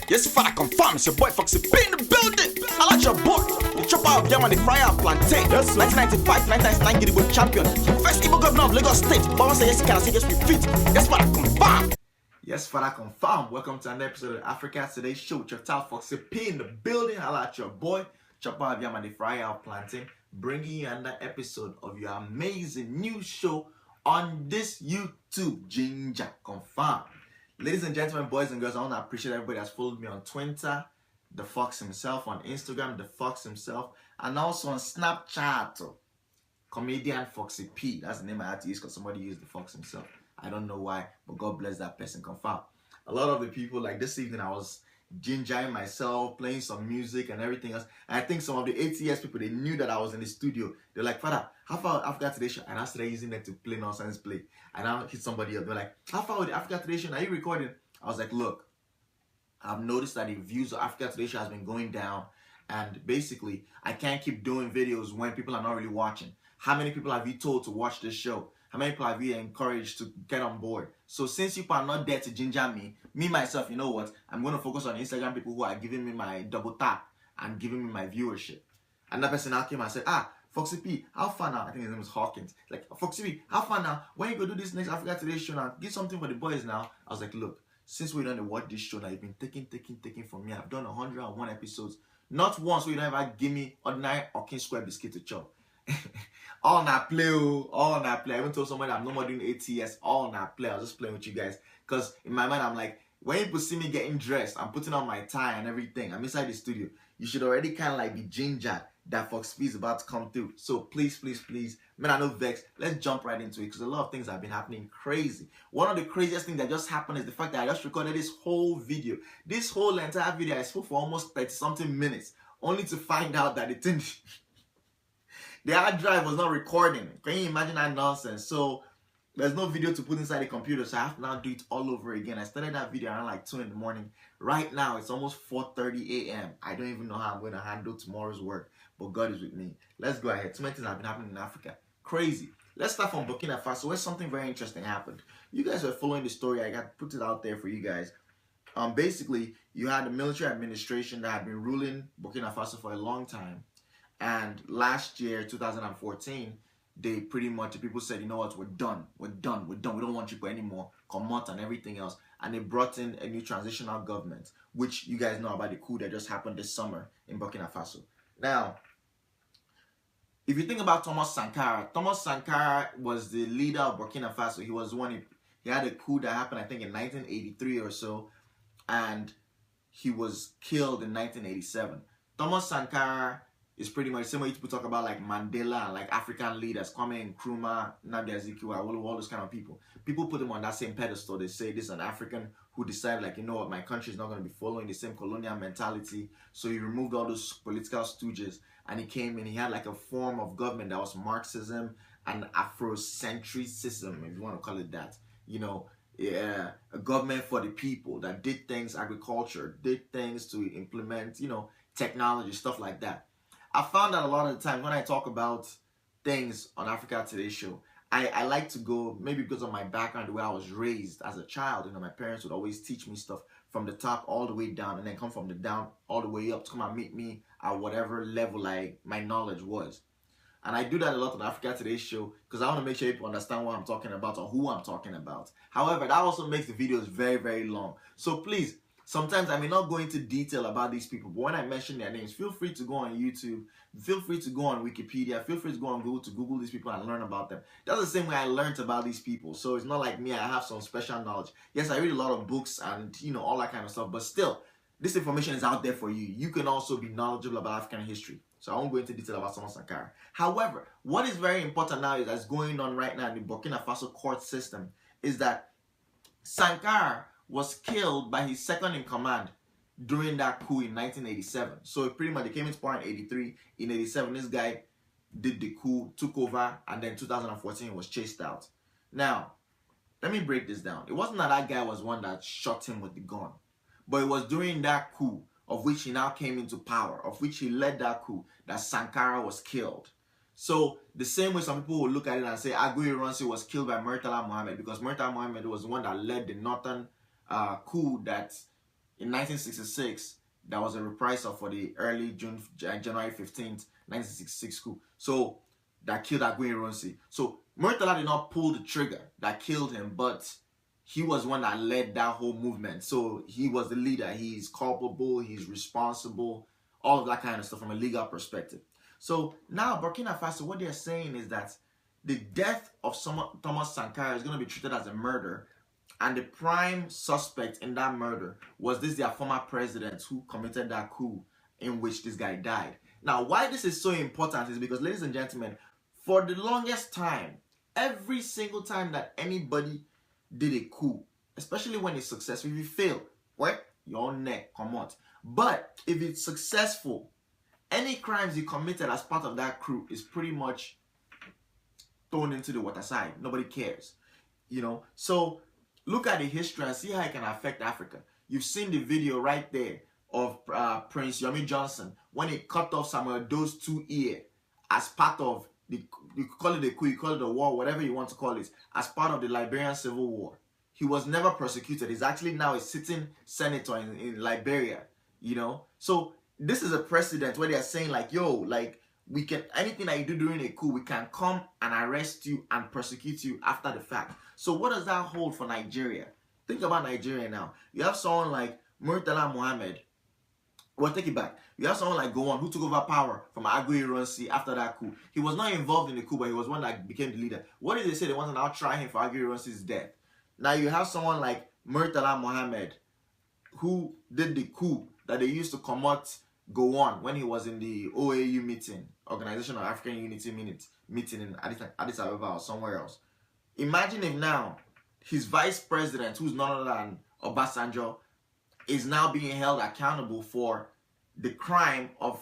Yes, father confirm. It's your boy Foxy P in the building. I like your boy. The chopper of Yam and the fryer of plantain. Yes, 1995, 1999 Gidigbo champion. First Igbo governor of Lagos State. Baba say yes, can I say yes, we fit. Yes, father confirm. Yes, father confirm. Welcome to another episode of Africa Today's Show with your top Foxy P in the building. I like your boy. Chopper of Yam and the fryer of plantain. Bringing you another episode of your amazing new show on this YouTube. Ginger confirm. Ladies and gentlemen, boys and girls, I want to appreciate everybody that's followed me on Twitter, the Fox himself, on Instagram, the Fox himself, and also on Snapchat, comedian Foxy P. That's the name I had to use because somebody used the Fox himself. I don't know why, but God bless that person. Confirm. A lot of the people, like this evening, I was gingering myself, playing some music and everything else. And I think some of the ATS people, they knew that I was in the studio. They're like, Father, how far Africa Today Show? And I started using it to play nonsense play. And I hit somebody else. They're like, how far with the Africa Today Show? Are you recording? I was like, look, I've noticed that the views of Africa Today Show has been going down. And basically, I can't keep doing videos when people are not really watching. How many people have you told to watch this show? How many people have you encouraged to get on board? So since you are not there to ginger me myself, you know what? I'm going to focus on Instagram people who are giving me my double tap and giving me my viewership. And that person now came and said, Foxy P, how far now? I think his name is Hawkins. Like, Foxy P, how far now? When you go do this next Africa Today show now, give something for the boys now. I was like, look, since we don't watch this show now, you've been taking from me. I've done 101 episodes. Not once will you ever give me ordinary Hawkins square biscuit to chop. All not play, all not play. I even told somebody I'm no more doing ATS, all not play. I was just playing with you guys. Because in my mind, I'm like, when people see me getting dressed, I'm putting on my tie and everything, I'm inside the studio, you should already kind of like be gingered that Fox P is about to come through. So please, man, I know vex. Let's jump right into it because a lot of things have been happening crazy. One of the craziest things that just happened is the fact that I just recorded this whole video. This whole entire video I spoke for almost 30-something minutes, only to find out that it didn't. The hard drive was not recording. Can you imagine that nonsense? So there's no video to put inside the computer, so I have to now do it all over again. I started that video around like 2 in the morning. Right now, it's almost 4:30 a.m. I don't even know how I'm going to handle tomorrow's work, but God is with me. Let's go ahead. Too many things have been happening in Africa. Crazy. Let's start from Burkina Faso, where something very interesting happened. You guys are following the story. I got put it out there for you guys. Basically, you had the military administration that had been ruling Burkina Faso for a long time. And last year, 2014, they pretty much, the people said, you know what, we're done. We don't want you anymore. Come out and everything else. And they brought in a new transitional government, which you guys know about the coup that just happened this summer in Burkina Faso. Now, if you think about Thomas Sankara was the leader of Burkina Faso. He was one, he had a coup that happened, I think, in 1983 or so. And he was killed in 1987. Thomas Sankara is pretty much the same way people talk about like Mandela and like African leaders, Kwame Nkrumah, Nnamdi Azikiwe, all those kind of people. People put him on that same pedestal. They say this is an African who decided, like, you know what, my country is not going to be following the same colonial mentality. So he removed all those political stooges and he came in. He had like a form of government that was Marxism and Afrocentrism, if you want to call it that. You know, a government for the people that did things, agriculture, did things to implement, you know, technology, stuff like that. I found that a lot of the time when I talk about things on Africa Today Show, I like to go, maybe because of my background, the way I was raised as a child. You know, my parents would always teach me stuff from the top all the way down and then come from the down all the way up to come and meet me at whatever level my knowledge was. And I do that a lot on Africa Today Show because I want to make sure people understand what I'm talking about or who I'm talking about. However, that also makes the videos very, very long. So please, sometimes I may not go into detail about these people, but when I mention their names, feel free to go on YouTube, feel free to go on Wikipedia, feel free to go on Google to Google these people and learn about them. That's the same way I learned about these people. So it's not like me, I have some special knowledge. Yes, I read a lot of books and, you know, all that kind of stuff, but still, this information is out there for you. You can also be knowledgeable about African history. So I won't go into detail about Thomas Sankara. However, what is very important now is that's going on right now in the Burkina Faso court system is that Sankara was killed by his second in command during that coup in 1987. So pretty much they came into power in 83. In 87, this guy did the coup, took over, and then 2014 was chased out. Now, let me break this down. It wasn't that guy was one that shot him with the gun, but it was during that coup of which he now came into power, of which he led that coup, that Sankara was killed. So the same way some people will look at it and say Agui Ironsi was killed by Murtala Mohammed because Murtala Mohammed was the one that led the northern coup that in 1966, there was a reprisal for the early January 15th, 1966 coup. So that killed Aguiyi-Ironsi. So Murtala did not pull the trigger that killed him, but he was one that led that whole movement. So he was the leader. He's culpable. He's responsible. All of that kind of stuff from a legal perspective. So now Burkina Faso, what they're saying is that the death of Thomas Sankara is going to be treated as a murder, and the prime suspect in that murder was their former president who committed that coup in which this guy died. Now, why this is so important is because, ladies and gentlemen, for the longest time, every single time that anybody did a coup, especially when it's successful, if you fail, well, your neck come out. But if it's successful, any crimes you committed as part of that coup is pretty much thrown into the waterside. Nobody cares, you know. So look at the history and see how it can affect Africa. You've seen the video right there of Prince Yomi Johnson when he cut off Samuel Doe's 2 ear as part of the, you call it a coup, you call it a war, whatever you want to call it, as part of the Liberian Civil War. He was never prosecuted. He's actually now a sitting senator in Liberia, you know. So this is a precedent where they are saying like, yo, like, we can, anything that you do during a coup, we can come and arrest you and prosecute you after the fact. So what does that hold for Nigeria? Think about Nigeria now. You have someone like Murtala Mohammed. Well, take it back. You have someone like Gowon who took over power from Aguiyi-Ironsi after that coup. He was not involved in the coup, but he was one that became the leader. What did they say? They want to now try him for Aguiyi-Ironsi's death. Now you have someone like Murtala Mohammed who did the coup that they used to comot Gowon when he was in the OAU meeting, Organization of African Unity meeting in Addis Ababa or somewhere else. Imagine if now his vice president, who's none other than Obasanjo, is now being held accountable for the crime of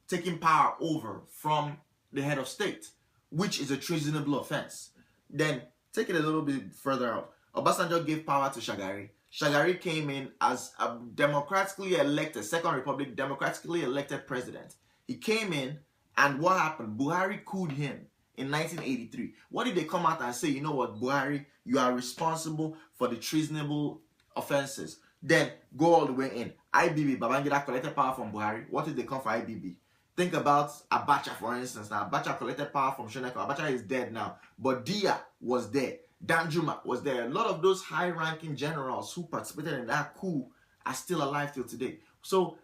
taking power over from the head of state, which is a treasonable offense. Then take it a little bit further out. Obasanjo gave power to Shagari. Shagari came in as a democratically elected, Second Republic, democratically elected president. He came in, and what happened? Buhari couped him in 1983. What did they come out and say? You know what, Buhari, you are responsible for the treasonable offenses. Then go all the way in. IBB, Babangida collected power from Buhari. What did they come for IBB? Think about Abacha, for instance. Now, Abacha collected power from Shoneko. Abacha is dead now. But Dia was there. Danjuma was there. A lot of those high-ranking generals who participated in that coup are still alive till today. So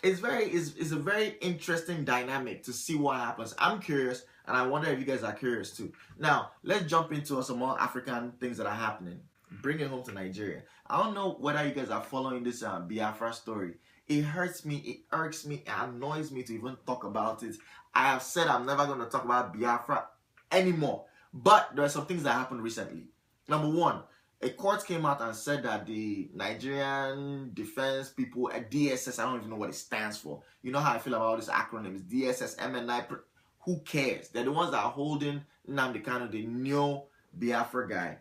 it's a very interesting dynamic to see what happens. I'm curious, and I wonder if you guys are curious too. Now, let's jump into some more African things that are happening. Bring it home to Nigeria. I don't know whether you guys are following this Biafra story. It hurts me, it irks me, it annoys me to even talk about it. I have said I'm never going to talk about Biafra anymore. But there are some things that happened recently. Number one, a court came out and said that the Nigerian defense people at DSS, I don't even know what it stands for. You know how I feel about all these acronyms, DSS, MNI, who cares? They're the ones that are holding Nnamdi Kanu, the Neo Biafra guy.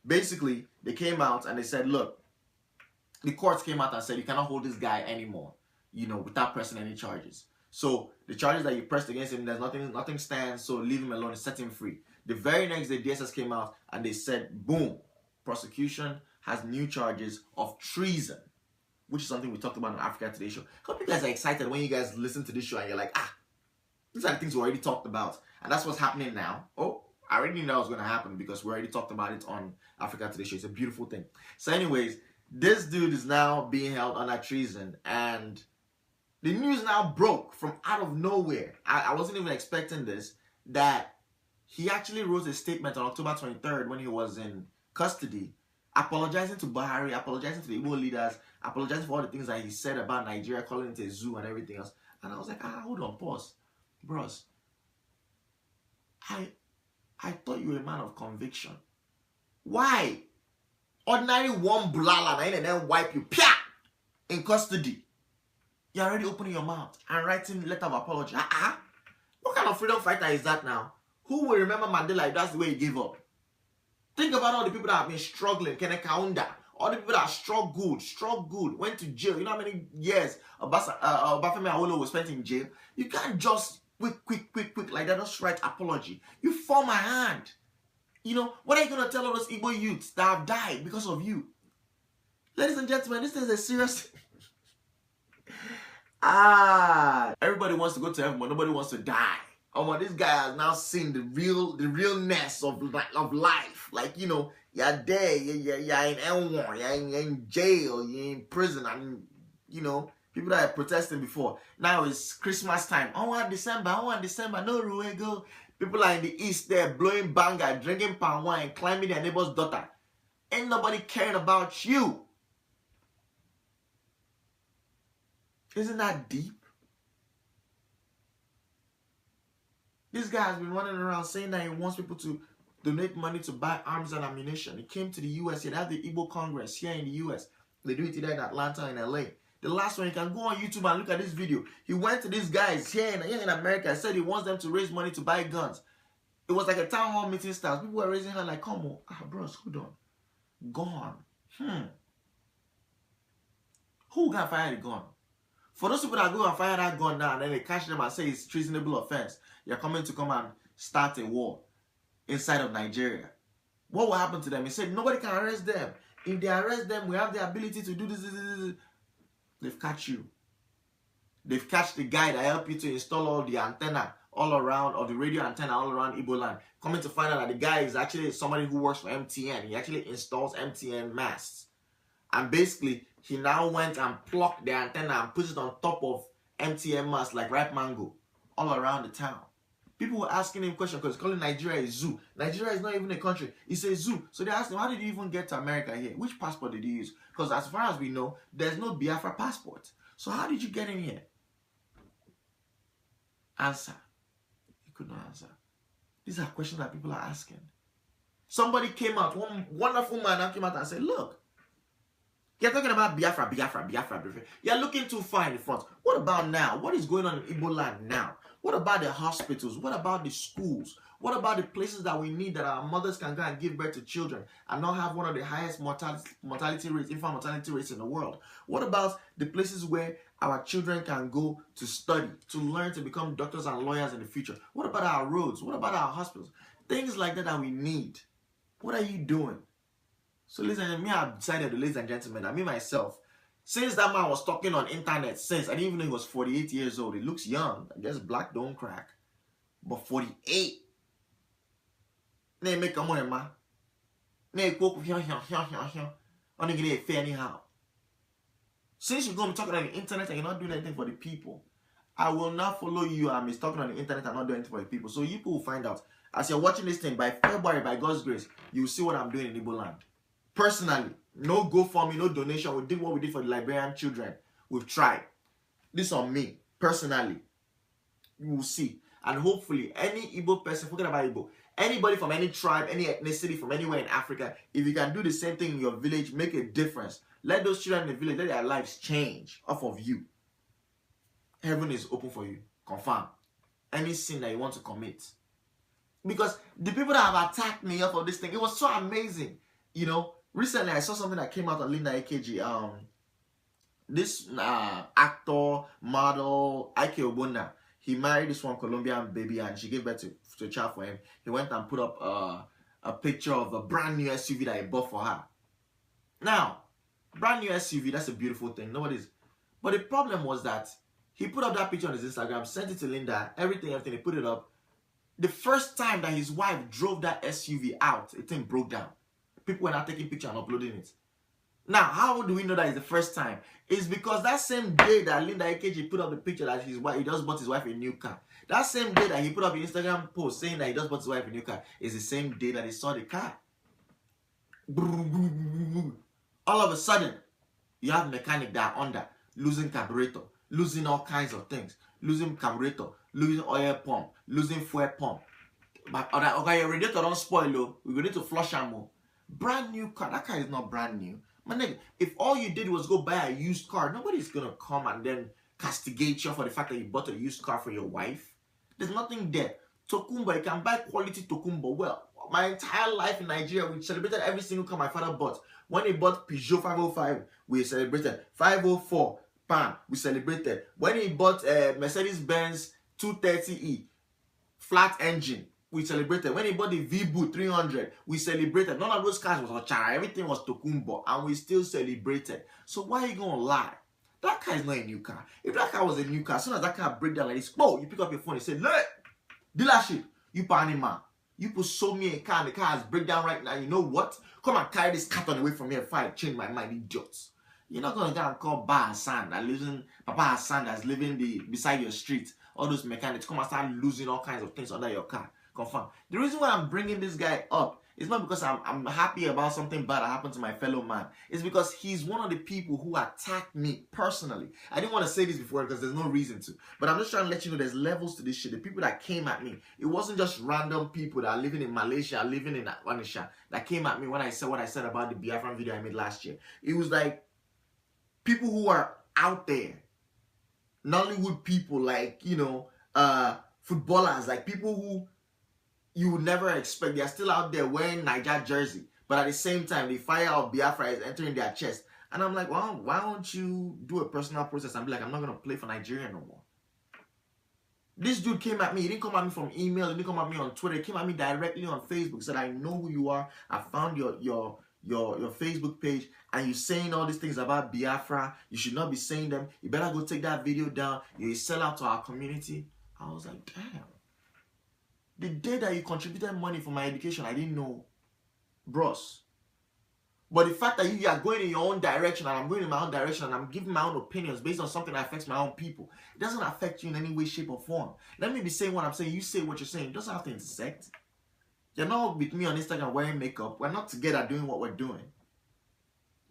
Basically, they came out and they said, look, the courts came out and said you cannot hold this guy anymore, you know, without pressing any charges. So the charges that you pressed against him, there's nothing stands, so leave him alone and set him free. The very next day, DSS came out and they said, boom, prosecution has new charges of treason, which is something we talked about on Africa Today show. I hope you guys are excited when you guys listen to this show and you're like, these are the things we already talked about. And that's what's happening now. Oh, I already knew that was going to happen because we already talked about it on Africa Today show. It's a beautiful thing. So anyways, this dude is now being held under treason, and the news now broke from out of nowhere. I wasn't even expecting this, that he actually wrote a statement on October 23rd when he was in custody, apologizing to Buhari, apologizing to the Igbo leaders, apologizing for all the things that he said about Nigeria, calling it a zoo and everything else. And I was like, hold on, pause. Bros, I thought you were a man of conviction. Why? Ordinary one bulala and then wipe you in custody. You're already opening your mouth and writing letter of apology. What kind of freedom fighter is that now? Who will remember Mandela if that's the way he gave up? Think about all the people that have been struggling. Kenneth Kaunda. All the people that struggled, went to jail. You know how many years Obafemi Awolowo spent in jail? You can't just quick like that, just write apology. You form a hand. You know, what are you going to tell all those Igbo youths that have died because of you? Ladies and gentlemen, this is a serious... Everybody wants to go to heaven, but nobody wants to die. Oh, this guy has now seen the realness of life. Like, you know, you're there, you're in L1, you're in jail, you're in prison, and you know, people that are protesting before. Now it's Christmas time. Oh, December, no ruego. People are in the east there blowing banger, drinking palm wine, climbing their neighbor's daughter. Ain't nobody caring about you. Isn't that deep? This guy has been running around saying that he wants people to donate money to buy arms and ammunition. He came to the US. He had the Igbo Congress here in the US. They do it either in Atlanta and LA. The last one, you can go on YouTube and look at this video. He went to these guys here in America and said he wants them to raise money to buy guns. It was like a town hall meeting style. People were raising hands like, come on. Bros, hold on. Gone. Who can fire the gun? For those people that go and fire that gun now and then they catch them and say it's treasonable offense, you're coming to come and start a war inside of Nigeria. What will happen to them? He said nobody can arrest them. If they arrest them, we have the ability to do this. They've catch you. They've catch the guy that helped you to install all the antenna all around, or the radio antenna all around Igbo land. Coming to find out that the guy is actually somebody who works for MTN. He actually installs MTN masts. And basically, he now went and plucked the antenna and put it on top of MTN masts like ripe mango all around the town. People were asking him questions because calling Nigeria a zoo. Nigeria is not even a country. It's a zoo. So they asked him, how did you even get to America here? Which passport did you use? Because as far as we know, there's no Biafra passport. So how did you get in here? Answer. He could not answer. These are questions that people are asking. Somebody came out, one wonderful man came out and said, look, you're talking about Biafra. You're looking too far in the front. What about now? What is going on in Igbo land now? What about the hospitals? What about the schools? What about the places that we need that our mothers can go and give birth to children and not have one of the highest mortality rates, infant mortality rates in the world? What about the places where our children can go to study, to learn to become doctors and lawyers in the future? What about our roads? What about our hospitals? Things like that we need. What are you doing? So listen, me, I've decided, ladies and gentlemen, I mean myself, since that man was talking on internet, since I didn't even know he was 48 years old. He looks young. I guess black don't crack. But 48. Make a money, man. Anyhow. Since you're going to be talking on the internet and you're not doing anything for the people, I will not follow you and be talking on the internet and not doing anything for the people. So you people will find out. As you're watching this thing, by February, by God's grace, you will see what I'm doing in Igbo land. Personally, no GoFundMe, no donation. We did what we did for the Liberian children. We've tried. This on me, personally. You will see. And hopefully, any Igbo person, forget about Igbo, anybody from any tribe, any ethnicity from anywhere in Africa, if you can do the same thing in your village, make a difference. Let those children in the village, let their lives change off of you. Heaven is open for you. Confirm. Any sin that you want to commit. Because the people that have attacked me off of this thing, it was so amazing. You know, recently I saw something that came out on Linda AKG. This actor, model, IK Ogbonna, he married this one Colombian baby and she gave birth to a child for him. He went and put up a picture of a brand new SUV that he bought for her. Now, brand new SUV, that's a beautiful thing. Nobody's. But the problem was that he put up that picture on his Instagram, sent it to Linda, everything, he put it up. The first time that his wife drove that SUV out, the thing broke down. People were not taking pictures and uploading it. Now, how do we know that it's the first time? It's because that same day that Linda AKG put up the picture that his wife, he just bought his wife a new car. That same day that he put up an Instagram post saying that he just bought his wife a new car is the same day that he saw the car. All of a sudden, you have mechanic that are under, losing carburetor, losing all kinds of things, losing carburetor, losing oil pump, losing fuel pump. But okay, your radiator don't spoil, though. We're going to need to flush ammo. Brand new car. That car is not brand new. My nigga, if all you did was go buy a used car, nobody's going to come and then castigate you for the fact that you bought a used car for your wife. There's nothing there. Tokumbo, you can buy quality Tokumbo. Well, my entire life in Nigeria, we celebrated every single car my father bought. When he bought Peugeot 505, we celebrated. 504, PAM, we celebrated. When he bought Mercedes-Benz 230E, flat engine, we celebrated. When he bought the V-Boot 300, we celebrated. None of those cars was Ochara. Everything was Tokumbo, and we still celebrated. So why are you going to lie? That car is not a new car. If that car was a new car, as soon as that car break down like this, oh, you pick up your phone and say, look, dealership, you panic man. You put sold me a car and the car has break down right now. You know what? Come and carry this carton away from here if I change my mind, idiots. You're not gonna go and call Ba Hassan that lives in Papa Hassan that's living beside your street. All those mechanics come and start losing all kinds of things under your car. Confirm. The reason why I'm bringing this guy up is not because I'm happy about something bad that happened to my fellow man. It's because he's one of the people who attacked me personally. I didn't want to say this before because there's no reason to. But I'm just trying to let you know there's levels to this shit. The people that came at me, it wasn't just random people that are living in Malaysia, living in Afghanistan, that came at me when I said what I said about the Biafran video I made last year. It was like people who are out there. Nollywood people, like, you know, footballers, like people who you would never expect. They are still out there wearing Niger jersey, but at the same time, the fire of Biafra is entering their chest. And I'm like, well, why don't you do a personal process and be like, I'm not going to play for Nigeria no more? This dude came at me. He didn't come at me from email. He didn't come at me on Twitter. He came at me directly on Facebook. He said, I know who you are. I found your Facebook page, and you're saying all these things about Biafra. You should not be saying them. You better go take that video down. You sell out to our community. I was like, damn. The day that you contributed money for my education, I didn't know, bros. But the fact that you are going in your own direction and I'm going in my own direction and I'm giving my own opinions based on something that affects my own people, it doesn't affect you in any way, shape, or form. Let me be saying what I'm saying. You say what you're saying. It doesn't have to intersect. You're not with me on Instagram wearing makeup. We're not together doing what we're doing.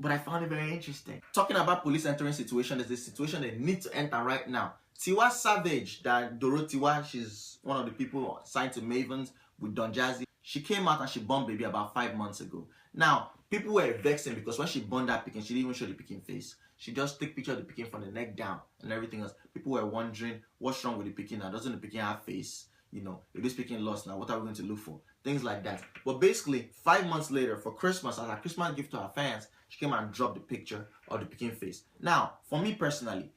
But I found it very interesting. Talking about police entering situation is the situation they need to enter right now. Tiwa Savage, that Doro Tiwa, she's one of the people signed to Mavens with Don Jazzy. She came out and she burned baby about 5 months ago. Now, people were vexing because when she burned that pikin, she didn't even show the pikin face. She just took picture of the pikin from the neck down and everything else. People were wondering, what's wrong with the pikin now? Doesn't the pikin have face? You know, if this pikin lost now, what are we going to look for? Things like that. But basically, 5 months later, for Christmas, as a Christmas gift to her fans, she came and dropped the picture of the pikin face. Now, for me personally,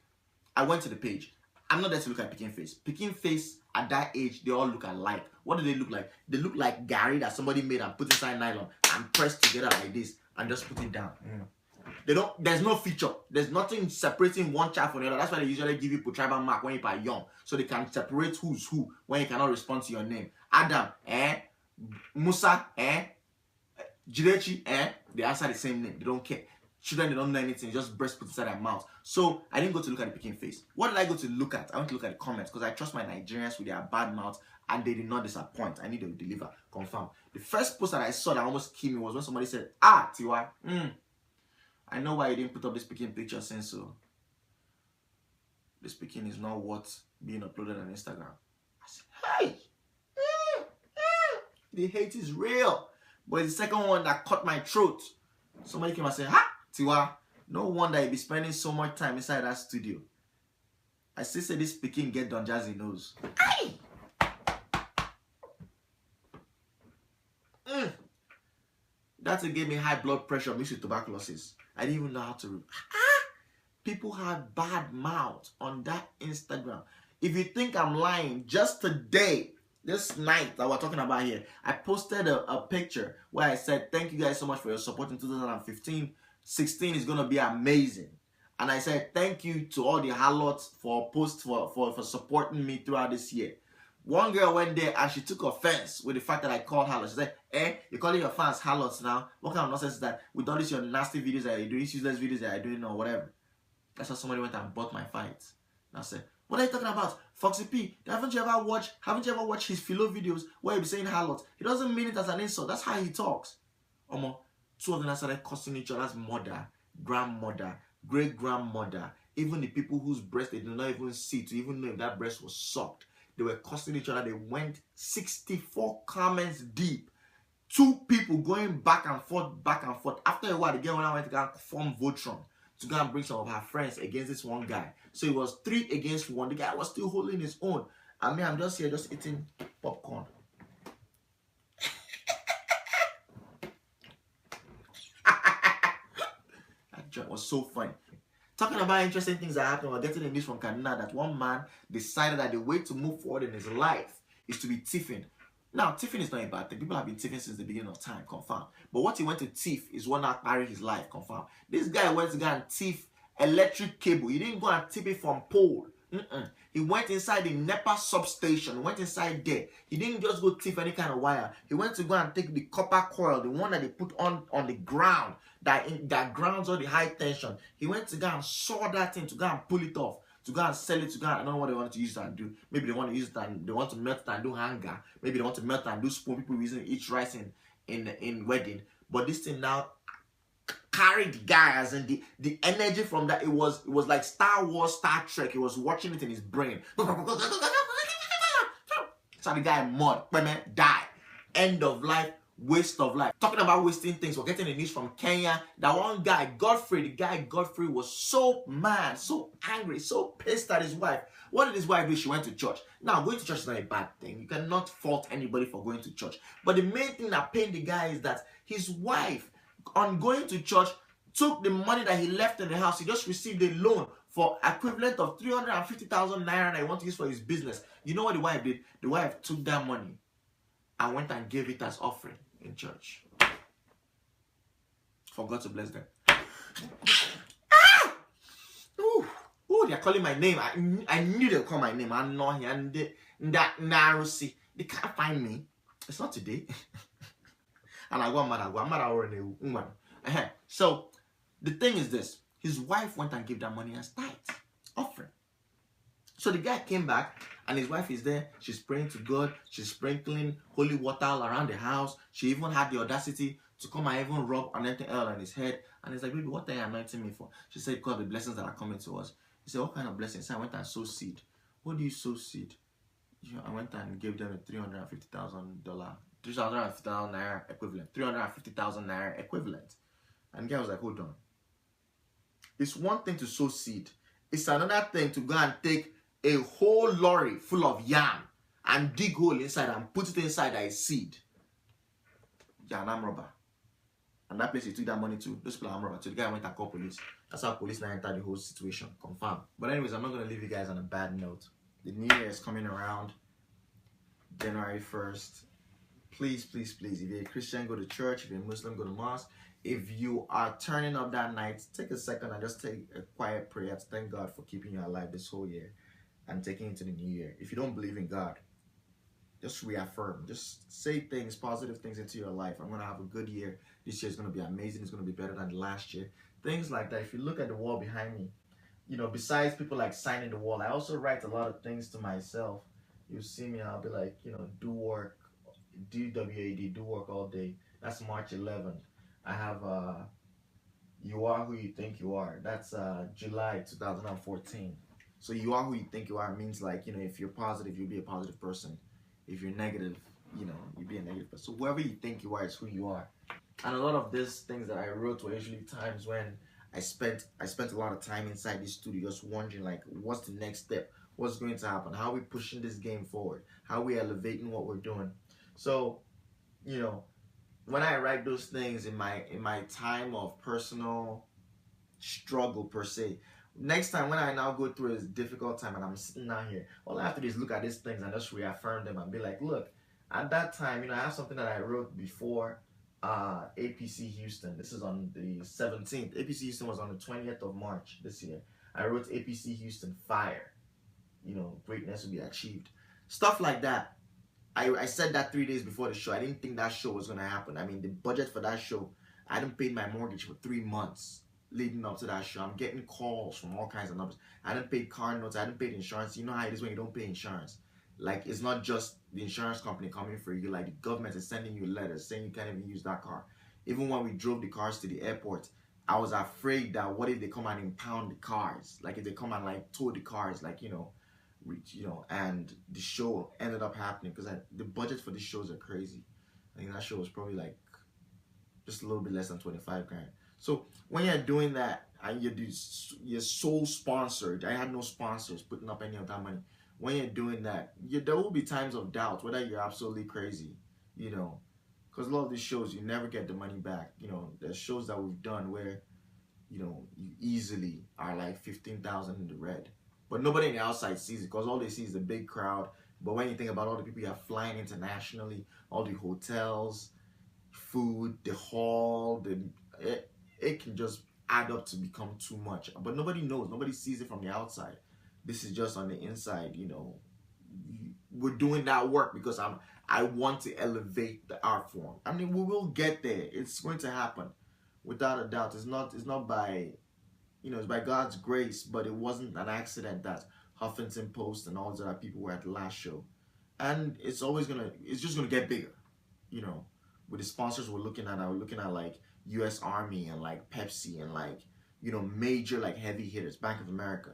I went to the page. I'm not there to look at pikin face. Pikin face at that age, they all look alike. What do they look like? They look like Gary that somebody made and put inside nylon and pressed together like this and just put it down. There's no feature. There's nothing separating one child from the other. That's why they usually give you tribal mark when you are young, so they can separate who's who when you cannot respond to your name. Adam, Musa, Jirechi, they answer the same name. They don't care. Children, they don't know anything. Just breast put inside their mouth. So I didn't go to look at the pikin face. What did I go to look at? I went to look at the comments because I trust my Nigerians with their bad mouth and they did not disappoint. I need to deliver. Confirm. The first post that I saw that almost killed me was when somebody said, Tiwa, I know why you didn't put up this pikin picture since so. This pikin is not worth being uploaded on Instagram. I said, hey, the hate is real. But it's the second one that cut my throat. Somebody came and said, Tiwa, no wonder you be spending so much time inside that studio. I still say this pikin get Don Jazzy nose. Aye! That gave me high blood pressure mixed with tuberculosis. I didn't even know how to... People have bad mouth on that Instagram. If you think I'm lying, just today, this night that we're talking about here, I posted a picture where I said, thank you guys so much for your support in 2015. 16 is going to be amazing. And I said, thank you to all the harlots for supporting me throughout this year. One girl went there and she took offense with the fact that I called harlots. She said, you're calling your fans harlots now? What kind of nonsense is that? With all these your nasty videos that you're doing, useless videos that you're doing or whatever. That's how somebody went and bought my fight. And I said, what are you talking about? Foxy P, haven't you ever watched his philo videos where he be saying harlots? He doesn't mean it as an insult. That's how he talks. Two of them started cussing each other's mother, grandmother, great-grandmother, even the people whose breast they did not even see to even know if that breast was sucked. They were cussing each other. They went 64 comments deep. Two people going back and forth. After a while, the girl went to go and form Votron to go and bring some of her friends against this one guy. So it was 3 against 1. The guy was still holding his own. I mean, I'm just here just eating popcorn. That joke was so funny. Talking about interesting things that happened, we're getting the news from Kaduna that one man decided that the way to move forward in his life is to be thieving. Now, thieving is not a bad thing. People have been thieving since the beginning of time, confirm. But what he went to thief is what now carry his life, confirm. This guy went to go and thief electric cable. He didn't go and tip it from pole. He went inside the NEPA substation, went inside there. He didn't just go tip any kind of wire. He went to go and take the copper coil, the one that they put on the ground, that grounds all the high tension. He went to go and saw that thing, to go and pull it off, to go and sell it, to go and, I don't know what they want to use it and do. Maybe they want to use it and they want to melt it and do hanger. Maybe they want to melt it and do spoon. People using each rice in wedding. But this thing now carried the guy, as in the energy from that. It was like Star Wars, Star Trek. He was watching it in his brain. So the guy died. End of life, waste of life. Talking about wasting things, we're getting the news from Kenya. That one guy, Godfrey, was so mad, so angry, so pissed at his wife. What did his wife do? She went to church. Now, going to church is not a bad thing. You cannot fault anybody for going to church. But the main thing that pained the guy is that his wife, on going to church, took the money that he left in the house. He just received a loan for equivalent of 350,000 naira that he wanted to use for his business. You know what the wife did? The wife took that money and went and gave it as offering in church. For God to bless them. Oh, they're calling my name. I knew they'd call my name. I know here and that narrow see. They can't find me. It's not today. And I go mad already. So the thing is this: his wife went and gave that money as tithe offering. So the guy came back and his wife is there. She's praying to God. She's sprinkling holy water all around the house. She even had the audacity to come and even rub anything else on his head. And he's like, baby, what are you anointing me for? She said, because the blessings that are coming to us. He said, what kind of blessings? I went and sowed seed. What do you sow seed? I went and gave them a $350,000 naira equivalent. 350,000 naira equivalent. And the guy was like, hold on. It's one thing to sow seed. It's another thing to go and take a whole lorry full of yam and dig hole inside and put it inside as seed. Yeah, an arm robber. And that place he took that money to, those people are arm robber. So the guy went and called police. That's how police now entered the whole situation. Confirmed. But anyways, I'm not going to leave you guys on a bad note. The new year is coming around. January 1st. Please, please, please, if you're a Christian, go to church. If you're a Muslim, go to mosque. If you are turning up that night, take a second and just take a quiet prayer to thank God for keeping you alive this whole year and taking into the new year. If you don't believe in God, just reaffirm. Just say things, positive things into your life. I'm going to have a good year. This year is going to be amazing. It's going to be better than last year. Things like that. If you look at the wall behind me, you know, besides people like signing the wall, I also write a lot of things to myself. You see me, I'll be like, you know, do work, DWAD, do work all day. That's March 11th. I have You Are Who You Think You Are. That's July 2014. So you are who you think you are means, like, you know, if you're positive, you'll be a positive person. If you're negative, you know, you'll be a negative person. So whoever you think you are is who you are. And a lot of these things that I wrote were usually times when I spent a lot of time inside this studio just wondering, like, what's the next step? What's going to happen? How are we pushing this game forward? How are we elevating what we're doing? So, you know, when I write those things in my time of personal struggle per se, next time when I now go through a difficult time and I'm sitting down here, all I have to do is look at these things and just reaffirm them and be like, look, at that time, you know, I have something that I wrote before APC Houston. This is on the 17th. APC Houston was on the 20th of March this year. I wrote APC Houston Fire. You know, greatness will be achieved. Stuff like that. I said that 3 days before the show. I didn't think that show was going to happen. I mean, the budget for that show, I hadn't paid my mortgage for 3 months leading up to that show. I'm getting calls from all kinds of numbers. I hadn't paid car notes. I hadn't paid insurance. You know how it is when you don't pay insurance. Like, it's not just the insurance company coming for you. Like, the government is sending you letters saying you can't even use that car. Even when we drove the cars to the airport, I was afraid that what if they come and impound the cars? Like, if they come and, like, tow the cars, like, you know, and the show ended up happening because the budget for these shows are crazy. I think that show was probably like just a little bit less than 25 grand. So when you're doing that and you're sole sponsored, I had no sponsors putting up any of that money. When you're doing that, there will be times of doubt whether you're absolutely crazy, you know, because a lot of these shows you never get the money back. You know, there's shows that we've done where, you know, you easily are like 15,000 in the red. But nobody on the outside sees it because all they see is the big crowd. But when you think about all the people you are flying internationally, all the hotels, food, the hall, it can just add up to become too much. But nobody knows. Nobody sees it from the outside. This is just on the inside, you know. We're doing that work because I want to elevate the art form. I mean, we will get there. It's going to happen, without a doubt. It's not by, you know, it's by God's grace. But it wasn't an accident that Huffington Post and all those other people were at the last show, and it's just gonna get bigger, you know. With the sponsors we're looking at like U.S. Army and like Pepsi and like, you know, major like heavy hitters, Bank of America.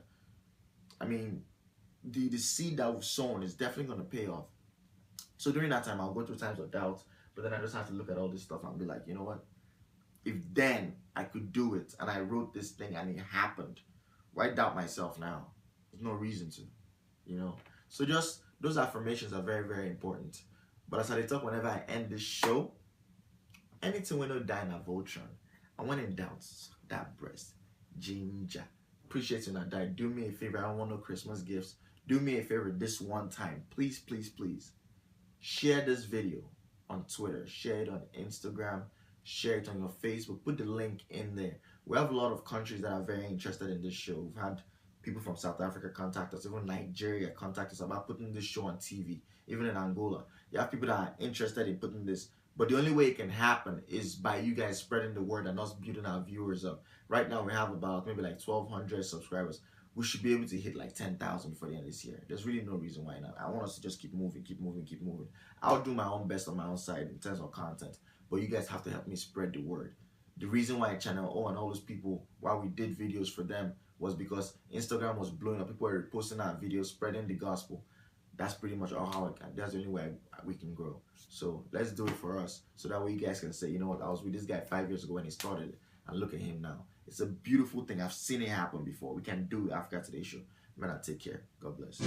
I mean, the seed that we've sown is definitely going to pay off. So during that time, I'll go through times of doubt, but then I just have to look at all this stuff and be like, you know what? If then I could do it and I wrote this thing and it happened, why doubt myself now? There's no reason to, you know? So just those affirmations are very, very important. But as I talk whenever I end this show, anything when no die in a Voltron, and when in doubt, that breast, ginger. Appreciate you not die. Do me a favor. I don't want no Christmas gifts. Do me a favor this one time. Please, please, please. Share this video on Twitter. Share it on Instagram. Share it on your Facebook. Put the link in there. We have a lot of countries that are very interested in this show. We've had people from South Africa contact us. Even Nigeria contact us about putting this show on TV. Even in Angola. You have people that are interested in putting this. But the only way it can happen is by you guys spreading the word and us building our viewers up. Right now we have about maybe like 1,200 subscribers. We should be able to hit like 10,000 before the end of this year. There's really no reason why not. I want us to just keep moving, keep moving, keep moving. I'll do my own best on my own side in terms of content. But you guys have to help me spread the word. The reason why Channel O and all those people, why we did videos for them, was because Instagram was blowing up. People were posting our videos, spreading the gospel. That's pretty much all how it can. That's the only way we can grow. So let's do it for us. So that way you guys can say, you know what, I was with this guy 5 years ago when he started it. And look at him now. It's a beautiful thing. I've seen it happen before. We can do Africa Today show. Man, take care. God bless.